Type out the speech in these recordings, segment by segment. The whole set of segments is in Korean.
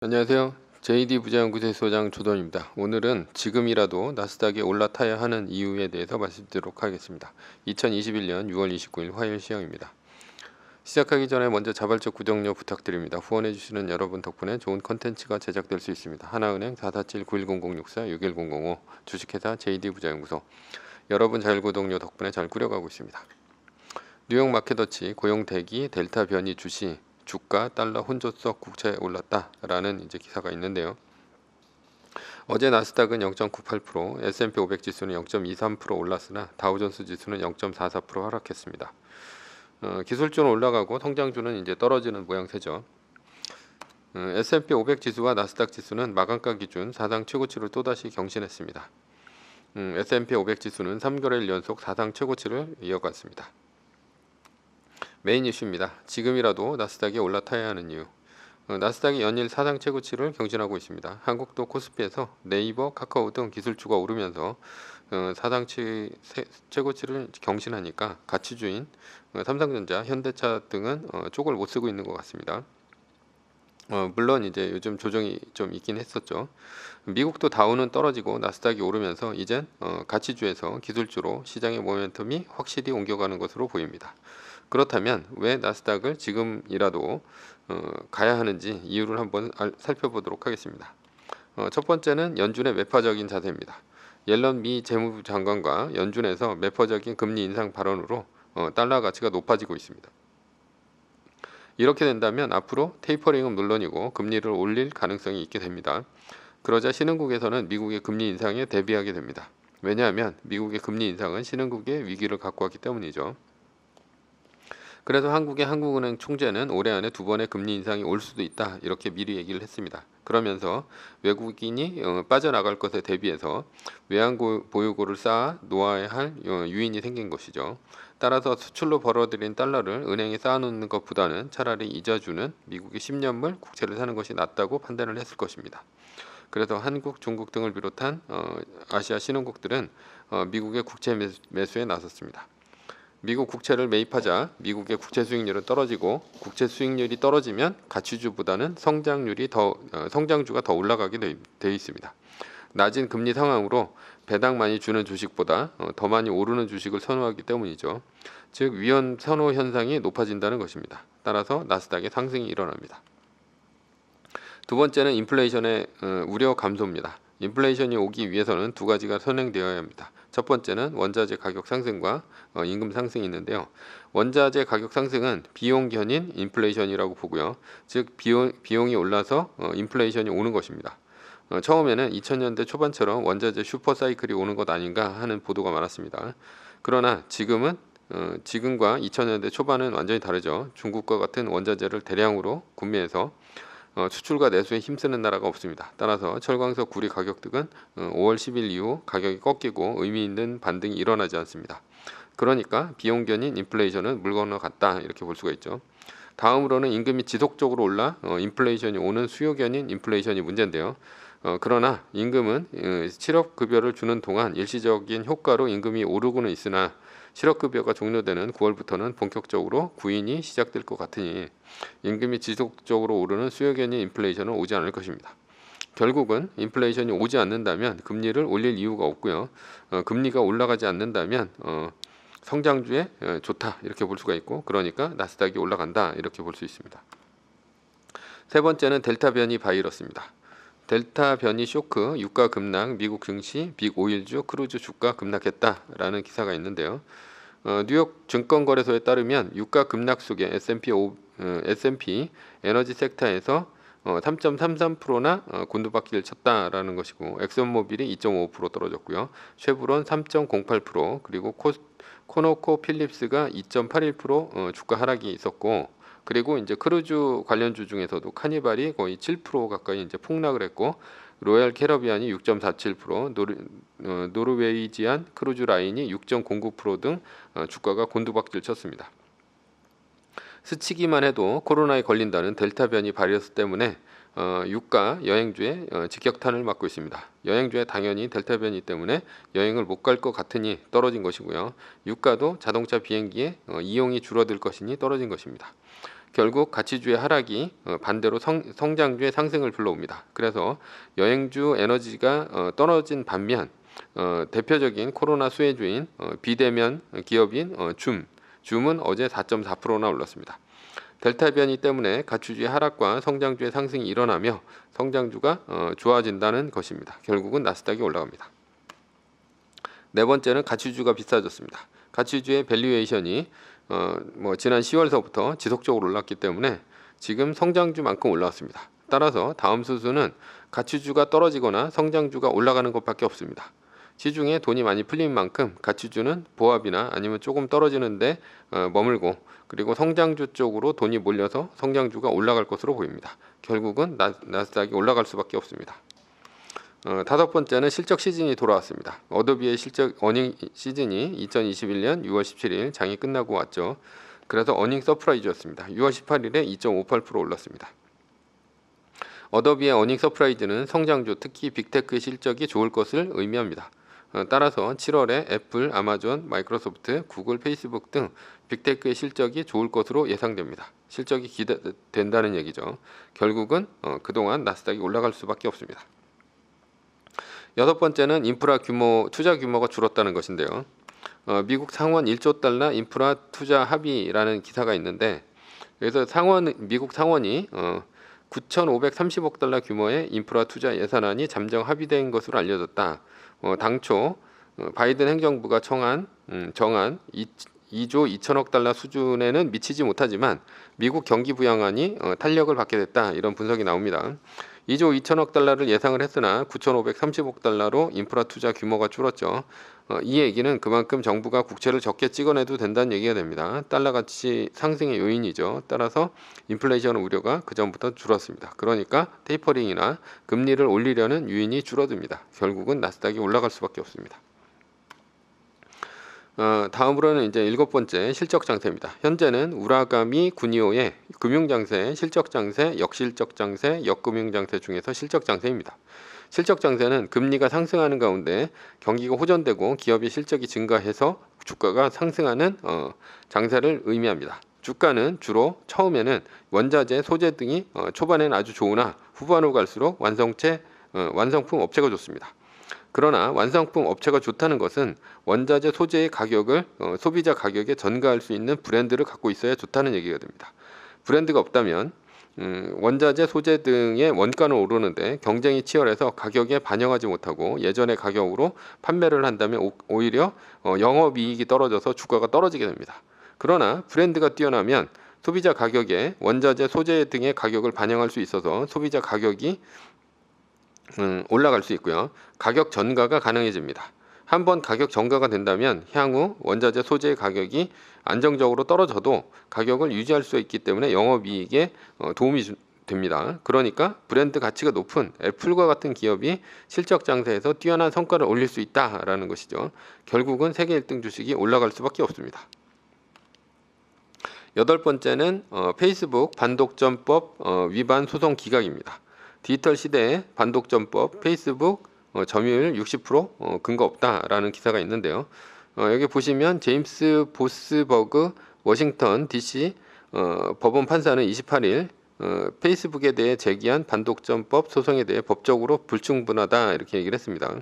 안녕하세요. JD 부자연구소의 소장 조던입니다. 오늘은 지금이라도 나스닥에 올라타야 하는 이유에 대해서 말씀드리도록 하겠습니다. 2021년 6월 29일 화요일 시황입니다. 시작하기 전에 먼저 자발적 구독료 부탁드립니다. 후원해주시는 여러분 덕분에 좋은 컨텐츠가 제작될 수 있습니다. 하나은행 447-910064-61005 주식회사 JD 부자연구소 여러분 자율구독료 덕분에 잘 꾸려가고 있습니다. 뉴욕 마켓워치 고용 대기 델타 변이 주시 주가 달러 혼조석 국채 올랐다라는 기사가 있는데요. 어제 나스닥은 0.98%, S&P 500 지수는 0.23% 올랐으나 다우존스 지수는 0.44% 하락했습니다. 기술주는 올라가고 성장주는 이제 떨어지는 모양새죠. S&P 500 지수와 나스닥 지수는 마감가 기준 사상 최고치를 또다시 경신했습니다. S&P 500 지수는 3개월 연속 사상 최고치를 이어갔습니다. 메인 이슈입니다. 지금이라도 나스닥에 올라타야 하는 이유. 나스닥이 연일 사상 최고치를 경신하고 있습니다. 한국도 코스피에서 네이버, 카카오 등 기술주가 오르면서 사상 최고치를 경신하니까 가치주인 삼성전자, 현대차 등은 쪽을 못 쓰고 있는 것 같습니다. 물론 이제 요즘 조정이 좀 있긴 했었죠. 미국도 다우는 떨어지고 나스닥이 오르면서 이젠 가치주에서 기술주로 시장의 모멘텀이 확실히 옮겨가는 것으로 보입니다. 그렇다면 왜 나스닥을 지금이라도 가야 하는지 이유를 한번 살펴보도록 하겠습니다. 첫 번째는 연준의 매파적인 자세입니다. 옐런 미 재무부 장관과 연준에서 매파적인 금리 인상 발언으로 달러 가치가 높아지고 있습니다. 이렇게 된다면 앞으로 테이퍼링은 물론이고 금리를 올릴 가능성이 있게 됩니다. 그러자 신흥국에서는 미국의 금리 인상에 대비하게 됩니다. 왜냐하면 미국의 금리 인상은 신흥국의 위기를 갖고 왔기 때문이죠. 그래서 한국의 한국은행 총재는 올해 안에 2번의 금리 인상이 올 수도 있다 이렇게 미리 얘기를 했습니다. 그러면서 외국인이 빠져나갈 것에 대비해서 외환 보유고를 쌓아 놓아야 할 유인이 생긴 것이죠. 따라서 수출로 벌어들인 달러를 은행에 쌓아놓는 것보다는 차라리 이자 주는 미국의 10년물 국채를 사는 것이 낫다고 판단을 했을 것입니다. 그래서 한국, 중국 등을 비롯한 아시아 신흥국들은 미국의 국채 매수에 나섰습니다. 미국 국채를 매입하자 미국의 국채 수익률은 떨어지고 국채 수익률이 떨어지면 가치주보다는 성장주가 더 올라가게 되어 있습니다. 낮은 금리 상황으로 배당 많이 주는 주식보다 더 많이 오르는 주식을 선호하기 때문이죠. 즉 위험 선호 현상이 높아진다는 것입니다. 따라서 나스닥의 상승이 일어납니다. 두 번째는 인플레이션의 우려 감소입니다. 인플레이션이 오기 위해서는 두 가지가 선행되어야 합니다. 첫 번째는 원자재 가격 상승과 임금 상승이 있는데요. 원자재 가격 상승은 비용 견인 인플레이션이라고 보고요. 즉 비용이 올라서 인플레이션이 오는 것입니다. 처음에는 2000년대 초반처럼 원자재 슈퍼사이클이 오는 것 아닌가 하는 보도가 많았습니다. 그러나 지금과 2000년대 초반은 완전히 다르죠. 중국과 같은 원자재를 대량으로 구매해서 수출과 내수에 힘쓰는 나라가 없습니다. 따라서 철광석, 구리 가격 등은 5월 10일 이후 가격이 꺾이고 의미 있는 반등이 일어나지 않습니다. 그러니까 비용 견인 인플레이션은 물 건너갔다 이렇게 볼 수가 있죠. 다음으로는 임금이 지속적으로 올라 인플레이션이 오는 수요 견인 인플레이션이 문제인데요. 그러나 임금은 실업급여를 주는 동안 일시적인 효과로 임금이 오르고는 있으나 실업급여가 종료되는 9월부터는 본격적으로 구인이 시작될 것 같으니 임금이 지속적으로 오르는 수요견인 인플레이션은 오지 않을 것입니다. 결국은 인플레이션이 오지 않는다면 금리를 올릴 이유가 없고요. 금리가 올라가지 않는다면 성장주에 좋다 이렇게 볼 수가 있고 그러니까 나스닥이 올라간다 이렇게 볼 수 있습니다. 세 번째는 델타 변이 바이러스입니다. 델타 변이 쇼크, 유가 급락, 미국 증시, 빅 오일주, 크루즈 주가 급락했다라는 기사가 있는데요. 뉴욕 증권거래소에 따르면 유가 급락 속에 S&P 에너지 섹터에서 3.33%나 곤두박질을 쳤다라는 것이고 엑슨모빌이 2.5% 떨어졌고요. 쉐브론 3.08% 그리고 코노코 필립스가 2.81% 주가 하락이 있었고 그리고 이제 크루즈 관련주 중에서도 카니발이 거의 7% 가까이 이제 폭락을 했고 로얄 캐러비안이 6.47%, 노르웨이지안 크루즈 라인이 6.09%등 주가가 곤두박질 쳤습니다. 스치기만 해도 코로나에 걸린다는 델타 변이 바이러스 때문에 유가 여행주에 직격탄을 맞고 있습니다. 여행주에 당연히 델타 변이 때문에 여행을 못 갈 것 같으니 떨어진 것이고요. 유가도 자동차 비행기에 이용이 줄어들 것이니 떨어진 것입니다. 결국 가치주의 하락이 반대로 성장주의 상승을 불러옵니다. 그래서 여행주 에너지가 떨어진 반면 대표적인 코로나 수혜주인 비대면 기업인 줌은 어제 4.4%나 올랐습니다. 델타 변이 때문에 가치주의 하락과 성장주의 상승이 일어나며 성장주가 좋아진다는 것입니다. 결국은 나스닥이 올라갑니다. 네 번째는 가치주가 비싸졌습니다. 가치주의 밸류에이션이 지난 10월서부터 지속적으로 올랐기 때문에 지금 성장주만큼 올라왔습니다. 따라서 다음 수순은 가치주가 떨어지거나 성장주가 올라가는 것밖에 없습니다. 시중에 돈이 많이 풀린 만큼 가치주는 보합이나 아니면 조금 떨어지는데 머물고, 그리고 성장주 쪽으로 돈이 몰려서 성장주가 올라갈 것으로 보입니다. 결국은 나스닥이 올라갈 수밖에 없습니다. 다섯 번째는 실적 시즌이 돌아왔습니다. 어도비의 실적 어닝 시즌이 2021년 6월 17일 장이 끝나고 왔죠. 그래서 어닝 서프라이즈였습니다. 6월 18일에 2.58% 올랐습니다. 어도비의 어닝 서프라이즈는 성장주, 특히 빅테크의 실적이 좋을 것을 의미합니다. 따라서 7월에 애플, 아마존, 마이크로소프트, 구글, 페이스북 등 빅테크의 실적이 좋을 것으로 예상됩니다. 실적이 기대된다는 얘기죠. 결국은 그동안 나스닥이 올라갈 수밖에 없습니다. 여섯 번째는 인프라 투자 규모가 줄었다는 것인데요. 미국 상원 1조 달러 인프라 투자 합의라는 기사가 있는데, 그래서 미국 상원이 9,530억 달러 규모의 인프라 투자 예산안이 잠정 합의된 것으로 알려졌다. 당초 바이든 행정부가 정한 2조 2천억 달러 수준에는 미치지 못하지만 미국 경기 부양안이 탄력을 받게 됐다, 이런 분석이 나옵니다. 2조 2천억 달러를 예상을 했으나 9,530억 달러로 인프라 투자 규모가 줄었죠. 이 얘기는 그만큼 정부가 국채를 적게 찍어내도 된다는 얘기가 됩니다. 달러 가치 상승의 요인이죠. 따라서 인플레이션 우려가 그전부터 줄었습니다. 그러니까 테이퍼링이나 금리를 올리려는 유인이 줄어듭니다. 결국은 나스닥이 올라갈 수밖에 없습니다. 다음으로는 이제 일곱 번째 실적 장세입니다. 현재는 우라가미 구니오의 금융 장세, 실적 장세, 역실적 장세, 역금융 장세 중에서 실적 장세입니다. 실적 장세는 금리가 상승하는 가운데 경기가 호전되고 기업의 실적이 증가해서 주가가 상승하는 장세를 의미합니다. 주가는 주로 처음에는 원자재, 소재 등이 초반에는 아주 좋으나 후반으로 갈수록 완성품 업체가 좋습니다. 그러나 완성품 업체가 좋다는 것은 원자재, 소재의 가격을 소비자 가격에 전가할 수 있는 브랜드를 갖고 있어야 좋다는 얘기가 됩니다. 브랜드가 없다면 원자재, 소재 등의 원가는 오르는데 경쟁이 치열해서 가격에 반영하지 못하고 예전의 가격으로 판매를 한다면 오히려 영업이익이 떨어져서 주가가 떨어지게 됩니다. 그러나 브랜드가 뛰어나면 소비자 가격에 원자재, 소재 등의 가격을 반영할 수 있어서 소비자 가격이 올라갈 수 있고요. 가격 전가가 가능해집니다. 한번 가격 전가가 된다면 향후 원자재, 소재의 가격이 안정적으로 떨어져도 가격을 유지할 수 있기 때문에 영업이익에 도움이 됩니다. 그러니까 브랜드 가치가 높은 애플과 같은 기업이 실적 장세에서 뛰어난 성과를 올릴 수 있다라는 것이죠. 결국은 세계 1등 주식이 올라갈 수밖에 없습니다. 여덟 번째는 페이스북 반독점법 위반 소송 기각입니다. 디지털 시대의 반독점법, 페이스북 점유율 60% 근거 없다라는 기사가 있는데요. 여기 보시면 제임스 보스버그 워싱턴 DC 법원 판사는 28일 페이스북에 대해 제기한 반독점법 소송에 대해 법적으로 불충분하다, 이렇게 얘기를 했습니다.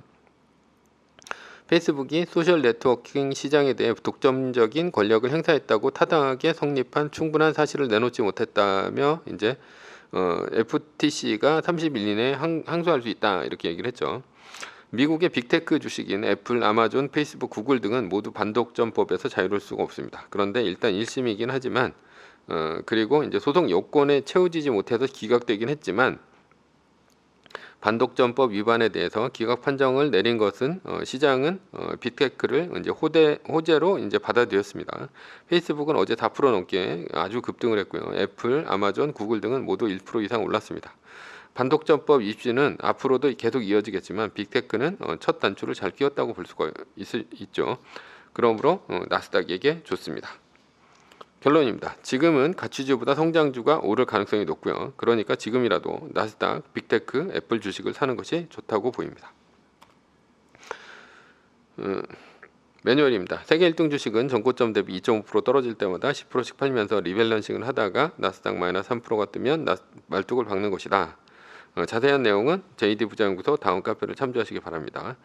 페이스북이 소셜 네트워킹 시장에 대해 독점적인 권력을 행사했다고 타당하게 성립한 충분한 사실을 내놓지 못했다며 이제 FTC가 30일 이내에 항소할 수 있다, 이렇게 얘기를 했죠. 미국의 빅테크 주식인 애플, 아마존, 페이스북, 구글 등은 모두 반독점법에서 자유로울 수가 없습니다. 그런데 일단 1심이긴 하지만 그리고 이제 소송 요건에 채워지지 못해서 기각되긴 했지만 반독점법 위반에 대해서 기각 판정을 내린 것은 시장은 빅테크를 이제 호재로 이제 받아들였습니다. 페이스북은 어제 4% 넘게 아주 급등을 했고요. 애플, 아마존, 구글 등은 모두 1% 이상 올랐습니다. 반독점법 입시는 앞으로도 계속 이어지겠지만 빅테크는 첫 단추를 잘 끼웠다고 볼 수가 있죠. 그러므로 나스닥에게 좋습니다. 결론입니다. 지금은 가치주보다 성장주가 오를 가능성이 높고요. 그러니까 지금이라도 나스닥, 빅테크, 애플 주식을 사는 것이 좋다고 보입니다. 매뉴얼입니다. 세계 1등 주식은 전고점 대비 2.5% 떨어질 때마다 10%씩 팔면서 리밸런싱을 하다가 나스닥 마이너스 3%가 뜨면 말뚝을 박는 것이다. 자세한 내용은 JD 부자연구소 다음 카페를 참조하시기 바랍니다.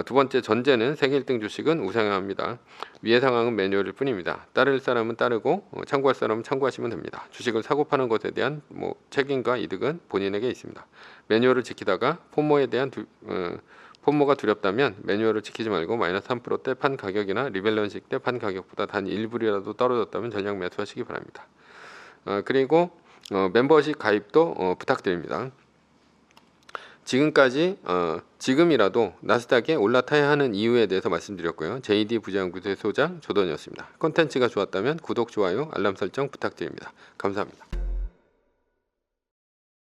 두 번째, 전제는 세계 1등 주식은 우상향 합니다. 위의 상황은 매뉴얼일 뿐입니다. 따를 사람은 따르고 참고할 사람은 참고하시면 됩니다. 주식을 사고 파는 것에 대한 책임과 이득은 본인에게 있습니다. 매뉴얼을 지키다가 폼모가 두렵다면 매뉴얼을 지키지 말고 마이너스 3%대 판 가격이나 리밸런싱 때 판 가격보다 단 1불이라도 떨어졌다면 전량 매수하시기 바랍니다. 그리고 멤버십 가입도 부탁드립니다. 지금까지 지금이라도 나스닥에 올라타야 하는 이유에 대해서 말씀드렸고요. JD 부자연구소의 소장 조던이었습니다. 콘텐츠가 좋았다면 구독, 좋아요, 알람 설정 부탁드립니다. 감사합니다.